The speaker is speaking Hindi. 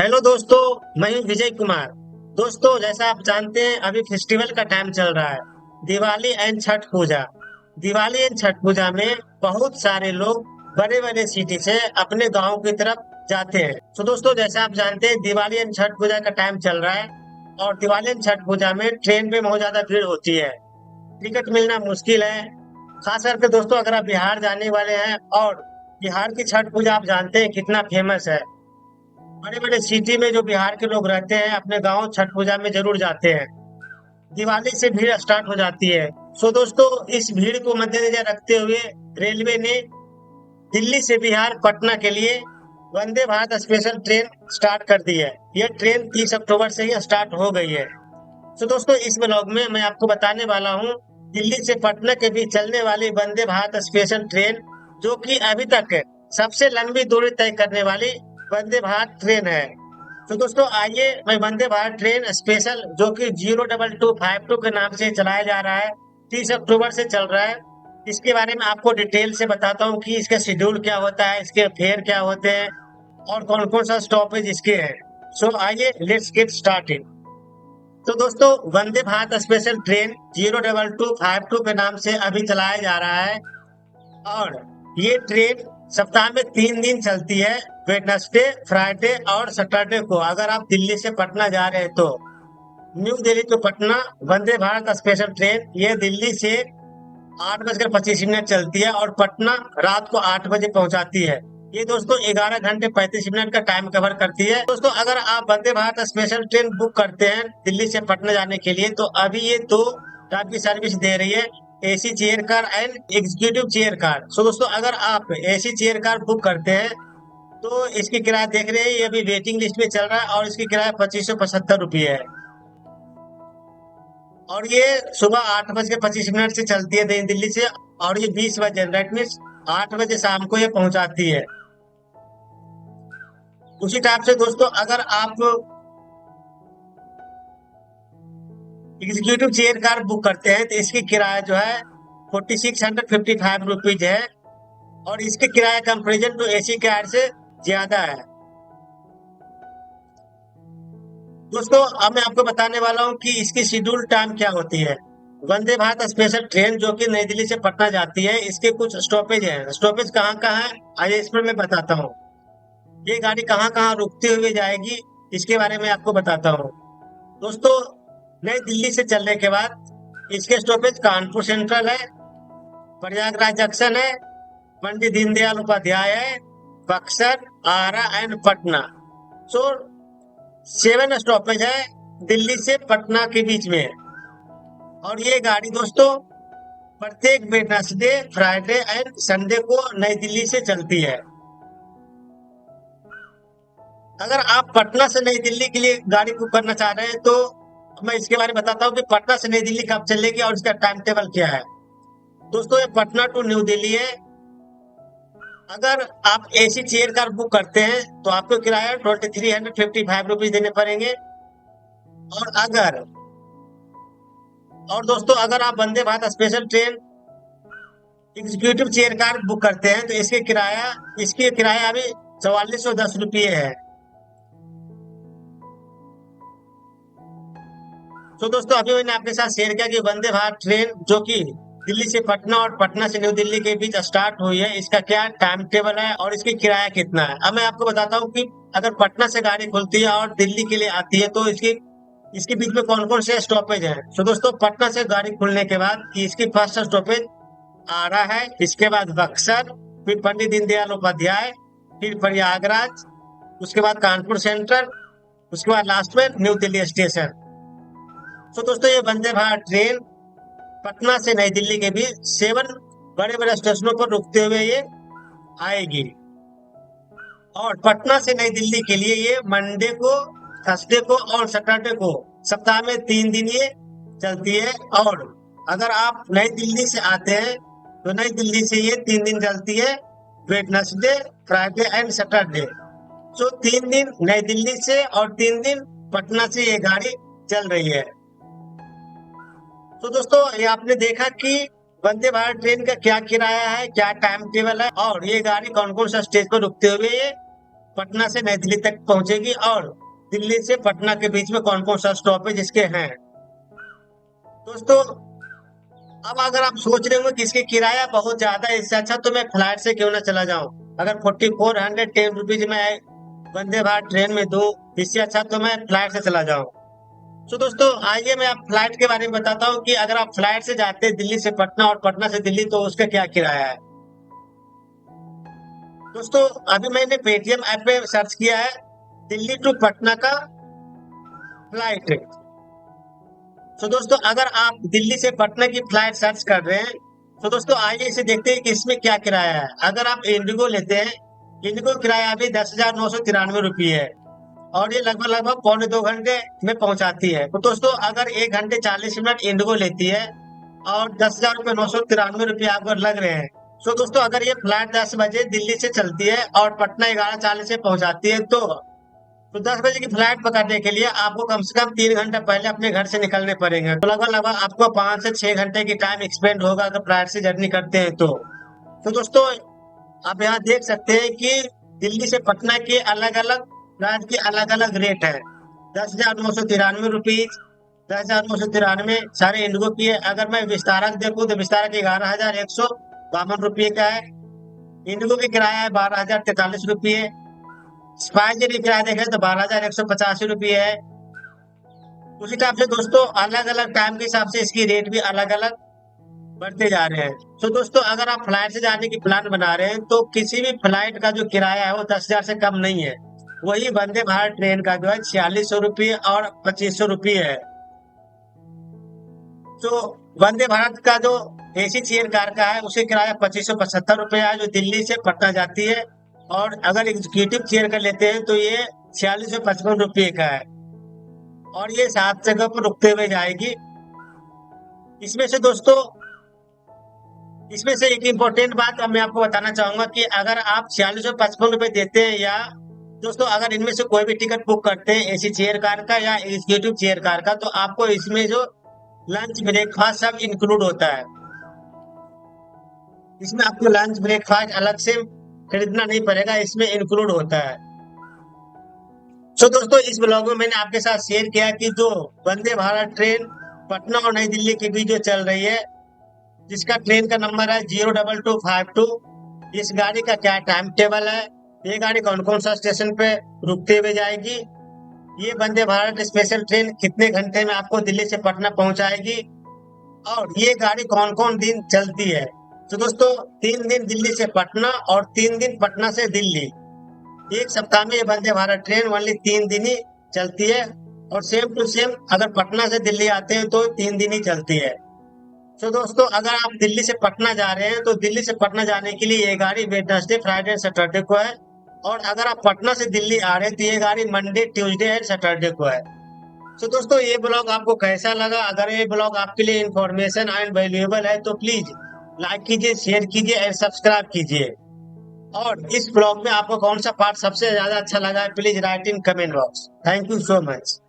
हेलो दोस्तों, मैं हूं विजय कुमार। दोस्तों, जैसा आप जानते हैं अभी फेस्टिवल का टाइम चल रहा है, दिवाली एंड छठ पूजा। दिवाली एंड छठ पूजा में बहुत सारे लोग बड़े बड़े सिटी से अपने गांव की तरफ जाते हैं। तो दोस्तों, जैसा आप जानते हैं दिवाली एंड छठ पूजा का टाइम चल रहा है और दिवाली एंड छठ पूजा में ट्रेन में बहुत ज्यादा भीड़ होती है। टिकट मिलना मुश्किल है। खास करके दोस्तों, अगर आप बिहार जाने वाले हैं और बिहार की छठ पूजा आप जानते हैं कितना फेमस है। बड़े बड़े सिटी में जो बिहार के लोग रहते हैं अपने गांव छठ पूजा में जरूर जाते हैं। दिवाली से भीड़ स्टार्ट हो जाती है। सो दोस्तों, इस भीड़ को मद्देनजर रखते हुए रेलवे ने दिल्ली से बिहार पटना के लिए वंदे भारत स्पेशल ट्रेन स्टार्ट कर दी है। यह ट्रेन 30 अक्टूबर से ही स्टार्ट हो गई है। तो दोस्तों, इस ब्लॉग में मैं आपको बताने वाला हूँ दिल्ली से पटना के बीच चलने वाली वंदे भारत स्पेशल ट्रेन, जो कि अभी तक सबसे लंबी दूरी तय करने वाली वंदे भारत ट्रेन है। तो दोस्तों, आइए मैं वंदे भारत ट्रेन स्पेशल जो कि 02252 के नाम से चलाया जा रहा है, 30 अक्टूबर से चल रहा है, इसके बारे में आपको डिटेल से बताता हूँ कि इसका शेड्यूल क्या होता है, इसके फेयर क्या होते हैं और कौन कौन सा स्टॉपेज इसके हैं। सो आइए लेट्स गेट स्टार्टेड। तो दोस्तों, वंदे भारत स्पेशल ट्रेन 02252 के नाम से अभी चलाया जा रहा है और ये ट्रेन सप्ताह में 3 दिन चलती है, वेडनेसडे, फ्राइडे और सैटरडे को। अगर आप दिल्ली से पटना जा रहे हैं तो new Delhi to Patna Vande Bharat special train ये दिल्ली से 8:25 चलती है और पटना रात को 8 बजे पहुंचाती है। ये दोस्तों 11 घंटे 35 मिनट का टाइम कवर करती है। दोस्तों, अगर आप Vande Bharat special train book करते हैं दिल्ली से पटना जाने के लिए तो अभी ये दो टाइप की सर्विस दे रही है, AC chair car and executive chair car. So दोस्तों, अगर आप एसी चेयर कार बुक करते हैं तो इसकी किराया देख रहे हैं, ये अभी वेटिंग लिस्ट में चल रहा है और इसकी किराया 2575 रुपये है। और ये सुबह 8:25 से चलती है नई दिल्ली से और ये 20 बजे दैट मीन्स 8 बजे शाम को ये पहुंचाती है। उसी टाइप से दोस्तों, अगर आप एग्जीक्यूटिव चेयर कार बुक करते हैं तो इसकी किराया जो है 4655 रुपीज है और इसके किराया कंपेरिजन टू एसी कार से ज्यादा है। दोस्तों, अब मैं आपको बताने वाला हूँ कि इसकी शेड्यूल टाइम क्या होती है। वंदे भारत स्पेशल ट्रेन जो कि नई दिल्ली से पटना जाती है, इसके कुछ स्टॉपेज हैं। स्टॉपेज कहाँ कहाँ है आइए इस पर मैं बताता हूँ। ये गाड़ी कहाँ कहाँ रुकते हुए जाएगी इसके बारे में आपको बताता हूँ। दोस्तों, नई दिल्ली से चलने के बाद इसके स्टॉपेज कानपुर सेंट्रल है, प्रयागराज जंक्शन है, पंडित दीनदयाल उपाध्याय है, बक्सर, आरा एंड पटना। सो 7 स्टॉपेज है दिल्ली से पटना के बीच में। और ये गाड़ी दोस्तों प्रत्येक वेडनेसडे, फ्राइडे एंड संडे को नई दिल्ली से चलती है। अगर आप पटना से नई दिल्ली के लिए गाड़ी बुक करना चाह रहे हैं तो मैं इसके बारे में बताता हूँ कि पटना से नई दिल्ली कब चलेगी और इसका टाइम टेबल क्या है। दोस्तों, ये पटना टू न्यू दिल्ली है। अगर आप एसी चेयर कार बुक करते हैं तो आपको किराया 2355 रुपीज देने पड़ेंगे। और अगर और दोस्तों, अगर आप Vande Bharat special train executive chair car book करते हैं तो इसकी किराया अभी 4410 रुपये है। तो दोस्तों, अभी मैंने आपके साथ शेयर किया कि वंदे भारत ट्रेन जो कि दिल्ली से पटना और पटना से न्यू दिल्ली के बीच स्टार्ट हुई है, इसका क्या टाइम टेबल है और इसकी किराया कितना है। अब मैं आपको बताता हूँ कि अगर पटना से गाड़ी खुलती है और दिल्ली के लिए आती है तो इसके बीच में कौन कौन से स्टॉपेज हैं। तो दोस्तों, पटना से गाड़ी खुलने के बाद इसकी फर्स्ट स्टॉपेज आरा है, इसके बाद बक्सर, फिर पंडित दीनदयाल उपाध्याय, फिर प्रयागराज, उसके बाद कानपुर सेंट्रल, उसके बाद लास्ट में न्यू दिल्ली स्टेशन। तो दोस्तों, ये वंदे भारत ट्रेन पटना से नई दिल्ली के बीच 7 बड़े बड़े स्टेशनों पर रुकते हुए ये आएगी। और पटना से नई दिल्ली के लिए ये मंडे को, थर्सडे को और सैटरडे को सप्ताह में 3 दिन ये चलती है। और अगर आप नई दिल्ली से आते हैं तो नई दिल्ली से ये 3 दिन चलती है, वेडनेसडे, फ्राइडे एंड सैटरडे। तो 3 दिन नई दिल्ली से और 3 दिन पटना से ये गाड़ी चल रही है। तो दोस्तों, ये आपने देखा कि वंदे भारत ट्रेन का क्या किराया है, क्या टाइम टेबल है और ये गाड़ी कौन कौन सा स्टेज पर रुकते हुए ये पटना से नई दिल्ली तक पहुंचेगी और दिल्ली से पटना के बीच में कौन कौन सा स्टॉप है जिसके हैं। दोस्तों, अब अगर आप सोच रहे होंगे कि इसकी किराया बहुत ज्यादा है, इससे अच्छा तो मैं फ्लाइट से क्यों ना चला जाऊं। अगर 4410 रुपीज में वंदे भारत ट्रेन में दूं, इससे अच्छा तो मैं फ्लाइट से चला जाऊं। तो दोस्तों, आइए मैं आप फ्लाइट के बारे में बताता हूँ कि अगर आप फ्लाइट से जाते हैं दिल्ली से पटना और पटना से दिल्ली तो उसका क्या किराया है। दोस्तों, अभी मैंने पेटीएम ऐप पे सर्च किया है दिल्ली टू पटना का फ्लाइट। तो दोस्तों, अगर आप दिल्ली से पटना की फ्लाइट सर्च कर रहे हैं तो दोस्तों आइए इसे देखते हैं कि इसमें क्या किराया है। अगर आप इंडिगो लेते हैं, इंडिगो किराया अभी 10,993 रुपये है और ये लगभग लगभग पौने 2 घंटे में पहुंचाती है। तो दोस्तों, अगर 1 घंटे 40 मिनट इंडिगो लेती है और 10,993 रुपये आपको लग रहे हैं, तो दोस्तों अगर ये फ्लाइट 10 बजे दिल्ली से चलती है और पटना 11:40 से पहुंचाती है तो 10 बजे की फ्लाइट पकड़ने के लिए आपको कम से कम 3 घंटे पहले अपने घर से निकलने पड़ेंगे। तो लगभग लगभग आपको 5 से 6 घंटे की टाइम एक्सपेंड होगा अगर फ्लाइट से जर्नी करते हैं तो दोस्तों आप यहाँ देख सकते हैं कि दिल्ली से पटना के अलग अलग फ्लाइट के अलग अलग रेट है। 10,993 रुपीज, 10,993 सारे इंडिगो की है। अगर मैं विस्तारक देखूं तो विस्तारक 11,152 रुपये का है। इंडिगो की किराया है 12,043 रुपये। स्पाइस जेट की किराया देखें तो 12,185 रुपये है। उसी टाइप से दोस्तों अलग अलग टाइम के हिसाब से इसकी रेट भी अलग अलग बढ़ते जा रहे हैं। तो दोस्तों अगर आप फ्लाइट से जाने की प्लान बना रहे हैं तो किसी भी फ्लाइट का जो किराया है वो 10,000 से कम नहीं है। वही वंदे भारत ट्रेन का जो है 4,600 रुपये और 2,500 रुपये है। तो वंदे भारत का जो एसी चेयर कार का है उसे किराया 2,575 रुपये है जो दिल्ली से पटना जाती है। और अगर एग्जीक्यूटिव चेयर का लेते हैं तो ये 4,655 रुपये का है और ये 7 जगह पर रुकते हुए जाएगी। इसमें से दोस्तों इसमें से एक इम्पोर्टेंट बात अब मैं आपको बताना चाहूंगा कि अगर आप 4,655 रुपये देते हैं या दोस्तों अगर इनमें से कोई भी टिकट बुक करते हैं एसी चेयर कार का या एग्जीक्यूटिव चेयर कार का तो आपको इसमें जो लंच ब्रेकफास्ट सब इंक्लूड होता है। इसमें आपको लंच ब्रेकफास्ट अलग से खरीदना नहीं पड़ेगा, इसमें इंक्लूड होता है। तो दोस्तों इस ब्लॉग में मैंने आपके साथ शेयर किया कि जो वंदे भारत ट्रेन पटना और नई दिल्ली के बीच जो चल रही है जिसका ट्रेन का नंबर है 02252, इस गाड़ी का क्या टाइम टेबल है, ये गाड़ी कौन कौन सा स्टेशन पे रुकते हुए जाएगी, ये वंदे भारत स्पेशल ट्रेन कितने घंटे में आपको दिल्ली से पटना पहुंचाएगी और ये गाड़ी कौन कौन दिन चलती है। तो दोस्तों 3 दिन दिल्ली से पटना और 3 दिन पटना से दिल्ली, एक सप्ताह में ये वंदे भारत ट्रेन ओनली 3 दिन ही चलती है। और सेम टू सेम अगर पटना से दिल्ली आते हैं तो 3 दिन ही चलती है। तो दोस्तों अगर आप दिल्ली से पटना जा रहे हैं तो दिल्ली से पटना जाने के लिए ये गाड़ी वेडनेसडे फ्राइडे सैटरडे को है और अगर आप पटना से दिल्ली आ रहे हैं तो ये गाड़ी मंडे ट्यूसडे एंड सैटरडे को है। तो दोस्तों ये ब्लॉग आपको कैसा लगा? अगर ये ब्लॉग आपके लिए इंफॉर्मेशन एंड वैल्यूएबल है तो प्लीज लाइक कीजिए, शेयर कीजिए एंड सब्सक्राइब कीजिए। और इस ब्लॉग में आपको कौन सा पार्ट सबसे ज्यादा अच्छा लगा है please right in comment box. Thank you so much.